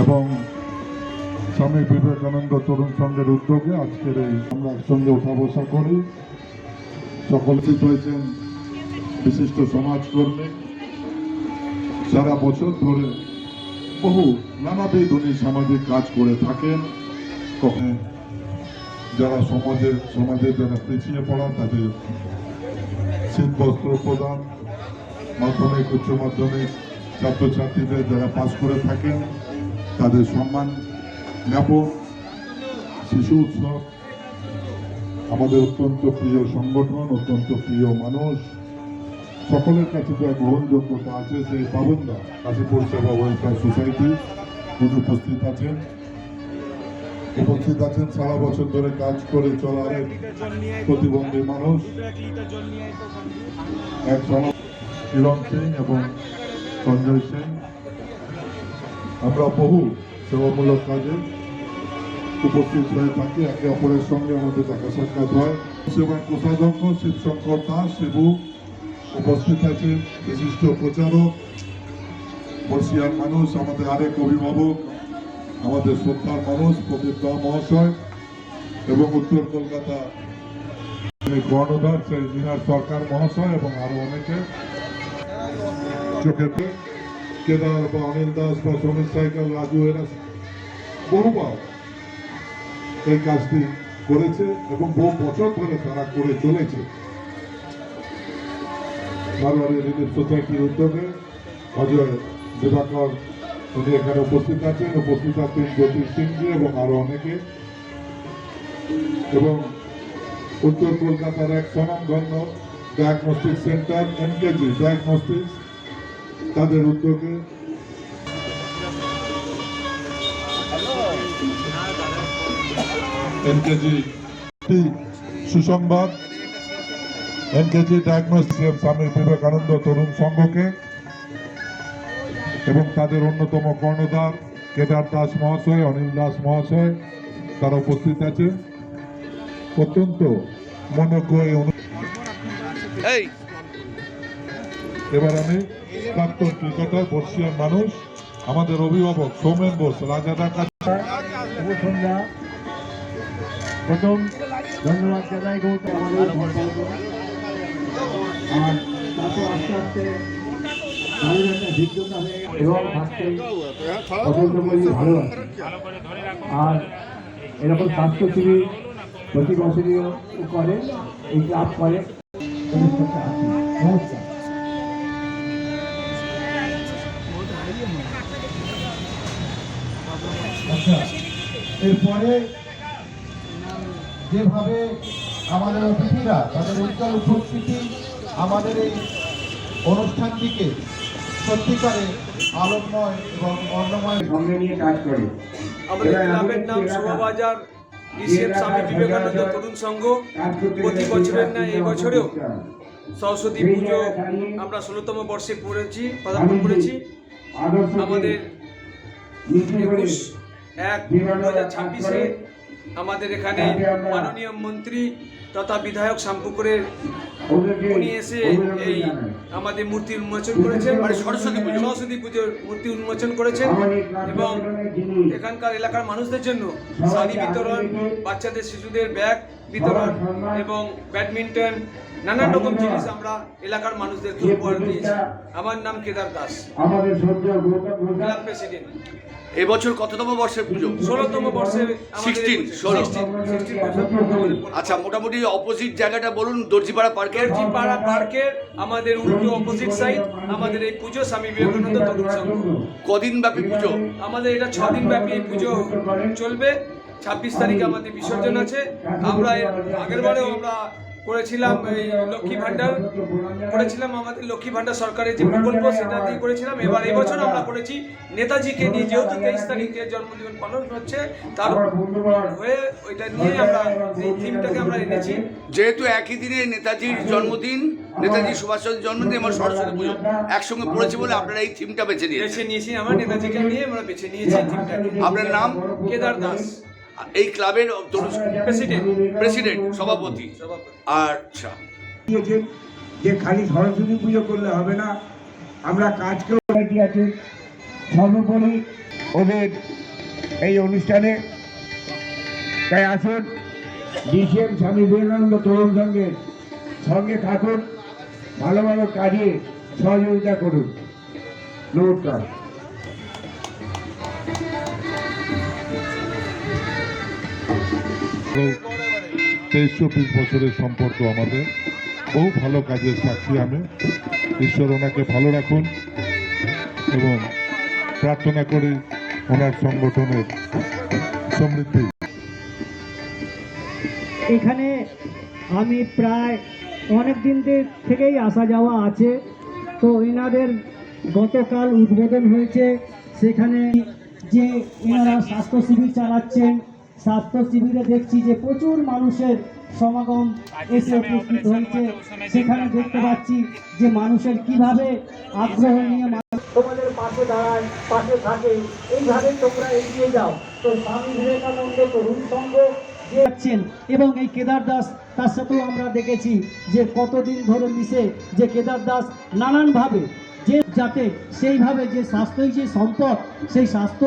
এবং স্বামী বিবেকানন্দ তরুণ সংঘের উদ্যোগে আজকের এই আমরা একসঙ্গে উঠা বসা করি। উপস্থিত হয়েছেন বিশিষ্ট সমাজকর্মী, সারা বছর ধরে বহু নানাবিধ উনি সামাজিক কাজ করে থাকেন। যারা সমাজে যারা পিছিয়ে পড়া তাদের শীত বস্ত্র প্রদান, মাধ্যমিক উচ্চ মাধ্যমিক ছাত্রছাত্রীদের যারা পাস করে থাকেন তাদের সম্মান জ্ঞাপন, শিশু উৎসব, আমাদের অত্যন্ত প্রিয় সংগঠন, অত্যন্ত প্রিয় মানুষ, সকলের কাছে যা গ্রহণযোগ্যতা আছে সেই পাবন্দা কাশীপুর সেবা ওয়েলফেয়ার সোসাইটি উপস্থিত আছেন সারা বছর ধরে কাজ করে চলার প্রতিবন্ধী মানুষ এক কিরণ সিং এবং সঞ্জয় সিং। আমরা বহু সেবামূলক কাজে উপস্থিত হয়ে থাকি, একে অপরের সঙ্গে আমাদের দেখা সাক্ষাৎ হয়। সেবার কোষাধ্যক্ষ শিবশঙ্কর দাস শিবু উপস্থিত আছেন, বিশিষ্ট প্রচারক, বর্ষিয়ার মানুষ, আমাদের আরেক অভিভাবক, আমাদের শ্রদ্ধার মানুষ প্রদীপ দা মহাশয় এবং উত্তর কলকাতা কর্ণধার সেই মিনার সরকার মহাশয় এবং আরো অনেকে। চোখে কেদার বা অনিল দাস বা সমীর সাইকেল রাজু এরা বহুবার এই কাজটি করেছে এবং বহু বছর ধরে তারা করে চলেছে। মারোয়ারি রিলিফ সোসাইটির উদ্যোগে অজয় দিবাকর উনি এখানে উপস্থিত আছেন জ্যোতিষ সিংজি এবং আরো অনেকে, এবং উত্তর কলকাতার এক স্বনামধন্য ডায়াগনস্টিক সেন্টার এনকেজি ডায়াগনস্টিক্স তাদের উদ্যোগে এনকেজি সুসংবাদ এনকেজি ডায়াগনস্টিক্স স্বামী বিবেকানন্দ তরুণ সংঘকে এবং তাদের অন্যতম কর্ণধার কেদার দাস মহাশয়, অনিল দাস মহাশয় তারা উপস্থিত আছে। অত্যন্ত মনোজ্ঞ এবার আমি প্রাক্তন ক্রিকেটার বর্ষিয়ার মানুষ আমাদের অভিভাবক সৌমেন বোস রাজাদার কাছে প্রথম ধন্যবাদ জানাই গৌতম আর তারপর আস্তে আস্তে ভিজ্ঞতা হয়ে এবং থাকতে পছন্দ করি, ভালোবাসি। আর এরকম স্বাস্থ্য শিবির প্রতি বছরীয় করে, এই ক্লাব করে। নমস্কার। আচ্ছা, এরপরে যেভাবে আমাদের অতিথিরা তাদের উজ্জ্বল উপস্থিতি আমাদের এই অনুষ্ঠানটিকে সত্যিকারে আলোকময় এবং বর্ণময় সঙ্গে নিয়ে কাজ করে। আমাদের ক্লাবের নাম শোভাবাজার ডিসিএম স্বামী বিবেকানন্দ তরুণ সংঘ। প্রতি বছরের ন্যায় এই বছরেও সরস্বতী পুজো আমরা 16তম বর্ষে পদার্পণ করেছি। আমাদের 21/1/2026-এ আমাদের এখানে মাননীয় মন্ত্রী তথা বিধায়ক শ্যামপুকুরের উনি এসে এই আমাদের মূর্তি উন্মোচন করেছেন, মানে সরস্বতী পুজোর মূর্তি উন্মোচন করেছেন এবং এখানকার এলাকার মানুষদের জন্য শাড়ি বিতরণ, বাচ্চাদের শিশুদের ব্যাগ বিতরণ এবং ব্যাডমিন্টন নানান রকম জিনিস আমরা এলাকার মানুষদেরকে উপহার দিয়েছি। আমার নাম কেদার দাস, ক্লাব প্রেসিডেন্ট। এবছর কততম বর্ষের পুজো? 16তম বর্ষে 16 আচ্ছা, মোটামুটি অপোজিট জায়গাটা বলুন। দর্জিপাড়া পার্কের আমাদের উল্টো অপোজিট সাইড আমাদের এই পুজো স্বামী বিবেকানন্দ তরুণ সংঘ। কদিন ব্যাপী পুজো? আমাদের এটা 6 দিন ব্যাপী এই পুজো চলবে। 26 তারিখে আমাদের বিসর্জন আছে। আমরা আগের বারেও আমরা করেছিলাম এই লক্ষ্মী ভান্ডার করেছিলাম, আমাদের লক্ষ্মী ভান্ডার সরকারের যে প্রকল্প সেটা দিয়ে করেছিলাম। এবছর আমরা করেছি নেতাজিকে নিয়ে, যেহেতু 23 তারিখে জন্মদিন পালন হচ্ছে তার হয়ে ওইটা নিয়ে আমরা এই থিমটাকে আমরা এনেছি। যেহেতু একই দিনে নেতাজির জন্মদিন, নেতাজি সুভাষচন্দ্রের জন্মদিন এবং সরস্বতী পুজো একসঙ্গে পড়েছে বলে আপনারা এই থিমটা বেছে নিয়েছি। আমরা নেতাজিকে নিয়ে আমরা বেছে নিয়েছি থিমটাকে। আপনার নাম? কেদার দাস, এই ক্লাবের প্রেসিডেন্ট সভাপতি। আচ্ছা, যে খালি সরস্বতী পুজো করলে হবে না, আমরা কাজ করে আছে। সর্বোপরি ওদের এই অনুষ্ঠানে। তাই আসুন ডিসিএম স্বামী বিবেকানন্দ তরুণ সংঘের সঙ্গে থাকুন, ভালো ভালো কাজে সহযোগিতা করুন। নমস্কার। 23-24 বছরের সম্পর্ক আমাদের, বহু ভালো কাজের সাক্ষী আমি। ঈশ্বর ওনাকে ভালো রাখুন এবং প্রার্থনা করি ওনার সংগঠনের সমৃদ্ধি। এখানে আমি প্রায় অনেক দিন থেকেই আসা যাওয়া আছে। তো এনাদের গতকাল উদ্বোধন হয়েছে, সেখানে যে এনারা স্বাস্থ্য শিবির চালাচ্ছেন, স্বাস্থ্য শিবিরে দেখছি যে প্রচুর মানুষের সমাগম এসে উপস্থিত হয়েছে। সেখানে দেখতে পাচ্ছি যে মানুষের কিভাবে আগ্রহ নিয়ে তোমাদের পাশে দাঁড়ায়, পাশে থাকে, এইভাবে তোমরা এগিয়ে যাও। তো স্বামী বিবেকানন্দ তরুণ সংঘ যে আছেন এবং এই কেদার দাস, তার সাথেও আমরা দেখেছি যে কতদিন ধরে মিশে যে কেদার দাস নানানভাবে যে যাতে সেইভাবে যে স্বাস্থ্যই যে সম্পদ, সেই স্বাস্থ্য